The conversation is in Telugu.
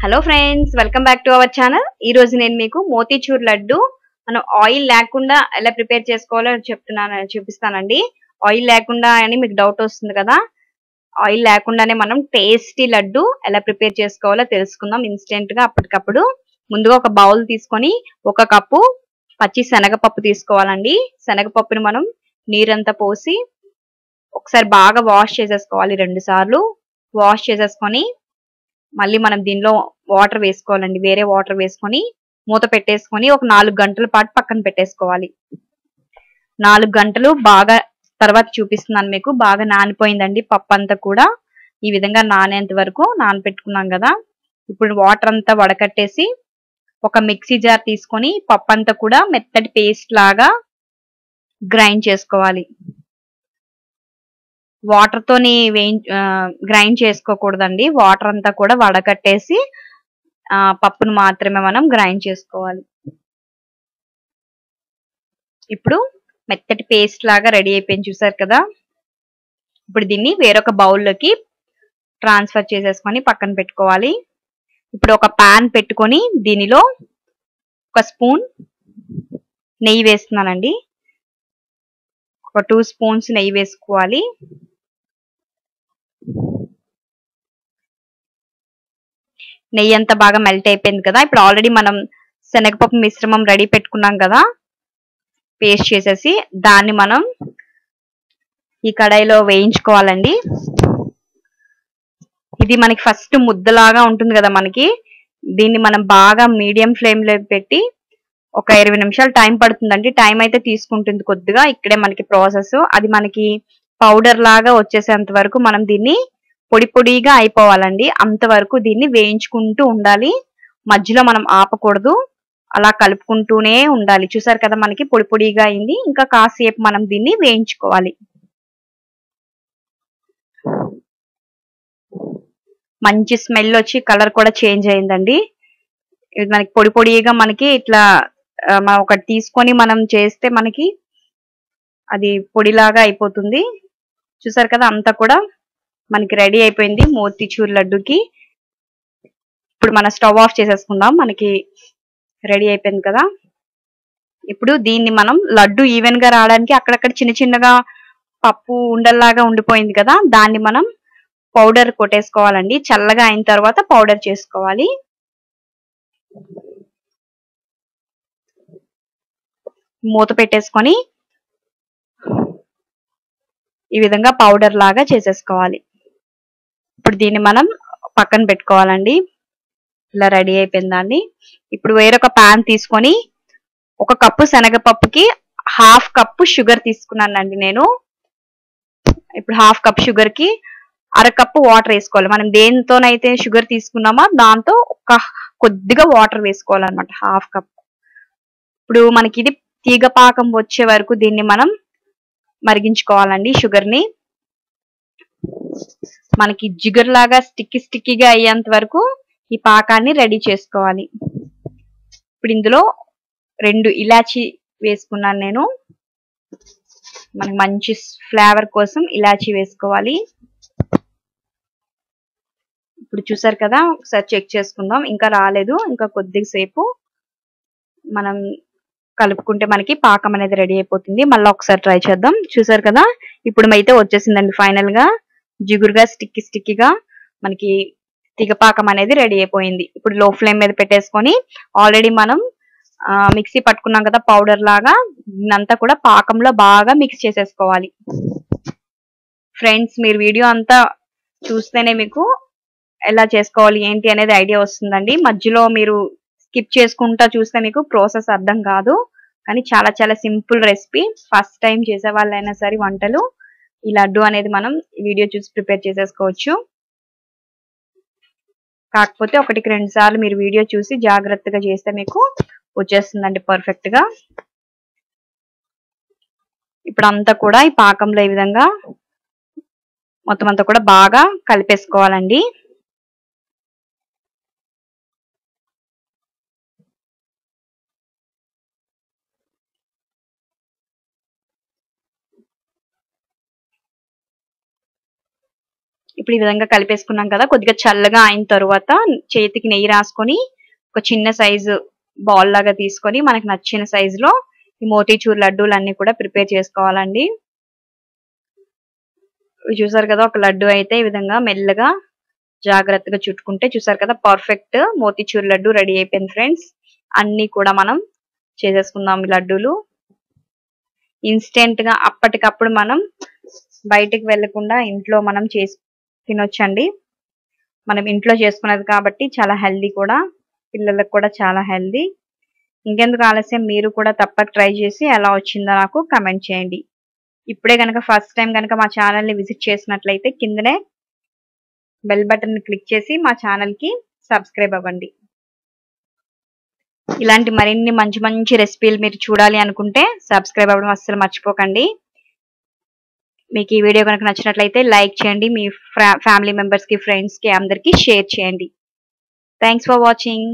Hello friends, welcome back to our channel. ఈ రోజు నేను మీకు మోతీచూర్ లడ్డు మనం ఆయిల్ లేకుండా ఎలా ప్రిపేర్ చేసుకోవాలో చూపిస్తానండి. ఆయిల్ లేకుండా అని మీకు డౌట్ వస్తుంది కదా. ఆయిల్ లేకుండానే మనం టేస్టీ లడ్డు ఎలా ప్రిపేర్ చేసుకోవాలో తెలుసుకుందాం ఇన్స్టెంట్ గా అప్పటికప్పుడు. ముందుగా ఒక బౌల్ తీసుకొని 1 కప్పు పచ్చి శనగపప్పు తీసుకోవాలండి. శనగపప్పుని మనం నీరంతా పోసి ఒకసారి బాగా వాష్ చేసేసుకోవాలి. 2 సార్లు వాష్ చేసేసుకొని మళ్ళీ మనం దీనిలో వాటర్ వేసుకోవాలండి. వేరే వాటర్ వేసుకొని మూత పెట్టేసుకొని ఒక 4 గంటల పాటు పక్కన పెట్టేసుకోవాలి. 4 గంటలు బాగా తర్వాత చూపిస్తున్నాను మీకు. బాగా నానిపోయిందండి పప్పు అంతా కూడా. ఈ విధంగా నానేంత వరకు నానబెట్టుకున్నాం కదా. ఇప్పుడు వాటర్ అంతా వడకట్టేసి ఒక మిక్సీ జార్ తీసుకొని పప్పు అంతా కూడా మెత్తటి పేస్ట్ లాగా గ్రైండ్ చేసుకోవాలి. వాటర్ తోని గ్రైండ్ చేసుకోకూడదండి. వాటర్ అంతా కూడా వడకట్టేసి పప్పును మాత్రమే మనం గ్రైండ్ చేసుకోవాలి. ఇప్పుడు మెత్తటి పేస్ట్ లాగా రెడీ అయిపోయింది, చూసారు కదా. ఇప్పుడు దీన్ని వేరొక బౌల్లోకి ట్రాన్స్ఫర్ చేసేసుకొని పక్కన పెట్టుకోవాలి. ఇప్పుడు ఒక పాన్ పెట్టుకొని దీనిలో 1 స్పూన్ నెయ్యి వేస్తున్నానండి. ఒక 2 స్పూన్స్ నెయ్యి వేసుకోవాలి. నెయ్యి అంతా బాగా మెల్ట్ అయిపోయింది కదా. ఇప్పుడు ఆల్రెడీ మనం శనగపప్పు మిశ్రమం రెడీ పెట్టుకున్నాం కదా, పేస్ట్ చేసేసి దాన్ని మనం ఈ కడాయిలో వేయించుకోవాలండి. ఇది మనకి ఫస్ట్ ముద్దలాగా ఉంటుంది కదా మనకి. దీన్ని మనం బాగా మీడియం ఫ్లేమ్ లో పెట్టి ఒక 20 నిమిషాలు టైం పడుతుందండి. టైం అయితే తీసుకుంటుంది కొద్దిగా. ఇక్కడే మనకి ప్రాసెస్. అది మనకి పౌడర్ లాగా వచ్చేసేంత వరకు మనం దీన్ని పొడి పొడిగా అయిపోవాలండి. అంతవరకు దీన్ని వేయించుకుంటూ ఉండాలి. మధ్యలో మనం ఆపకూడదు, అలా కలుపుకుంటూనే ఉండాలి. చూసారు కదా మనకి పొడి పొడిగా అయింది. ఇంకా కాసేపు మనం దీన్ని వేయించుకోవాలి. మంచి స్మెల్ వచ్చి కలర్ కూడా చేంజ్ అయిందండి. ఇది మనకి పొడి పొడిగా మనకి ఇట్లా మనం ఒకటి తీసుకొని మనం చేస్తే మనకి అది పొడిలాగా అయిపోతుంది. చూసారు కదా, అంతా కూడా మనకి రెడీ అయిపోయింది మోతీచూర్ లడ్డుకి. ఇప్పుడు మన స్టవ్ ఆఫ్ చేసేసుకుందాం. మనకి రెడీ అయిపోయింది కదా. ఇప్పుడు దీన్ని మనం లడ్డు ఈవెన్ గా రావడానికి అక్కడక్కడ చిన్న చిన్నగా పప్పు ఉండల్లాగా ఉండిపోయింది కదా, దాన్ని మనం పౌడర్ కొట్టేసుకోవాలండి. చల్లగా అయిన తర్వాత పౌడర్ చేసుకోవాలి. మూత పెట్టేసుకొని ఈ విధంగా పౌడర్ లాగా చేసేసుకోవాలి. ఇప్పుడు దీన్ని మనం పక్కన పెట్టుకోవాలండి. ఇలా రెడీ అయిపోయిందాన్ని. ఇప్పుడు వేరొక పాన్ తీసుకొని 1 కప్పు శనగపప్పుకి 1/2 కప్పు షుగర్ తీసుకున్నానండి నేను. ఇప్పుడు 1/2 కప్ షుగర్ కి 1/2 కప్పు వాటర్ వేసుకోవాలి. మనం దేనితోనైతే షుగర్ తీసుకున్నామో దాంతో కొద్దిగా వాటర్ వేసుకోవాలన్నమాట. 1/2 కప్. ఇప్పుడు మనకి ఇది తీగ పాకం వచ్చే వరకు దీన్ని మనం మరిగించుకోవాలండి. షుగర్ ని మనకి జిగురు లాగా స్టిక్కీగా అయ్యేంత వరకు ఈ పాకాన్ని రెడీ చేసుకోవాలి. ఇప్పుడు ఇందులో 2 ఇలాచి వేసుకున్నాను నేను. మనకి మంచి ఫ్లేవర్ కోసం ఇలాచి వేసుకోవాలి. ఇప్పుడు చూసారు కదా, ఒకసారి చెక్ చేసుకుందాం. ఇంకా రాలేదు, ఇంకా కొద్దిసేపు మనం కలుపుకుంటే మనకి పాకం అనేది రెడీ అయిపోతుంది. మళ్ళీ ఒకసారి ట్రై చేద్దాం. చూసారు కదా, ఇప్పుడు అయితే వచ్చేసిందండి ఫైనల్ గా జిగురుగా స్టిక్కీగా మనకి తీగపాకం అనేది రెడీ అయిపోయింది. ఇప్పుడు లో ఫ్లేమ్ మీద పెట్టేసుకొని ఆల్రెడీ మనం మిక్సీ పట్టుకున్నాం కదా పౌడర్ లాగా, దీనంతా కూడా పాకంలో బాగా మిక్స్ చేసేసుకోవాలి. ఫ్రెండ్స్, మీరు వీడియో అంతా చూస్తేనే మీకు ఎలా చేసుకోవాలి ఏంటి అనేది ఐడియా వస్తుందండి. మధ్యలో మీరు స్కిప్ చేసుకుంటా చూస్తే మీకు ప్రాసెస్ అర్థం కాదు. కానీ చాలా చాలా సింపుల్ రెసిపీ. ఫస్ట్ టైం చేసే వాళ్ళైనా సరే వంటలు ఈ లడ్డు అనేది మనం వీడియో చూసి ప్రిపేర్ చేసేసుకోవచ్చు. కాకపోతే 1-2 సార్లు మీరు వీడియో చూసి జాగ్రత్తగా చేస్తే మీకు వచ్చేస్తుందండి పర్ఫెక్ట్ గా. ఇప్పుడు అంతా కూడా ఈ పాకంలో ఈ విధంగా మొత్తం అంతా కూడా బాగా కలిపేసుకోవాలండి. ఇప్పుడు ఈ విధంగా కలిపేసుకున్నాం కదా, కొద్దిగా చల్లగా అయిన తర్వాత చేతికి నెయ్యి రాసుకొని ఒక చిన్న సైజు బాల్ లాగా తీసుకొని మనకు నచ్చిన సైజులో ఈ మోతీచూర్ లడ్డూలన్నీ కూడా ప్రిపేర్ చేసుకోవాలండి. చూసారు కదా, ఒక లడ్డు అయితే ఈ విధంగా మెల్లగా జాగ్రత్తగా చుట్టుకుంటే చూసారు కదా పర్ఫెక్ట్ మోతీచూర్ లడ్డు రెడీ అయిపోయింది ఫ్రెండ్స్. అన్ని కూడా మనం చేసేసుకుందాం ఈ లడ్డూలు. ఇన్స్టెంట్ గా అప్పటికప్పుడు మనం బయటికి వెళ్లకుండా ఇంట్లో మనం చేసి తినొచ్చండి. మనం ఇంట్లో చేసుకున్నది కాబట్టి చాలా హెల్దీ కూడా, పిల్లలకు కూడా చాలా హెల్దీ. ఇంకెందుకు ఆలస్యం, మీరు కూడా తప్పక ట్రై చేసి ఎలా వచ్చిందో నాకు కమెంట్ చేయండి. ఇప్పుడే కనుక ఫస్ట్ టైం కనుక మా ఛానల్ని విజిట్ చేసినట్లయితే కిందనే బెల్ బటన్ క్లిక్ చేసి మా ఛానల్కి సబ్స్క్రైబ్ అవ్వండి. ఇలాంటి మరిన్ని మంచి మంచి రెసిపీలు మీరు చూడాలి అనుకుంటే సబ్స్క్రైబ్ అవ్వడం అస్సలు మర్చిపోకండి. మీకు ఈ వీడియో కనుక నచ్చినట్లయితే లైక్ చేయండి, మీ ఫ్యామిలీ మెంబర్స్కి, ఫ్రెండ్స్కి అందరికీ షేర్ చేయండి. Thanks for watching.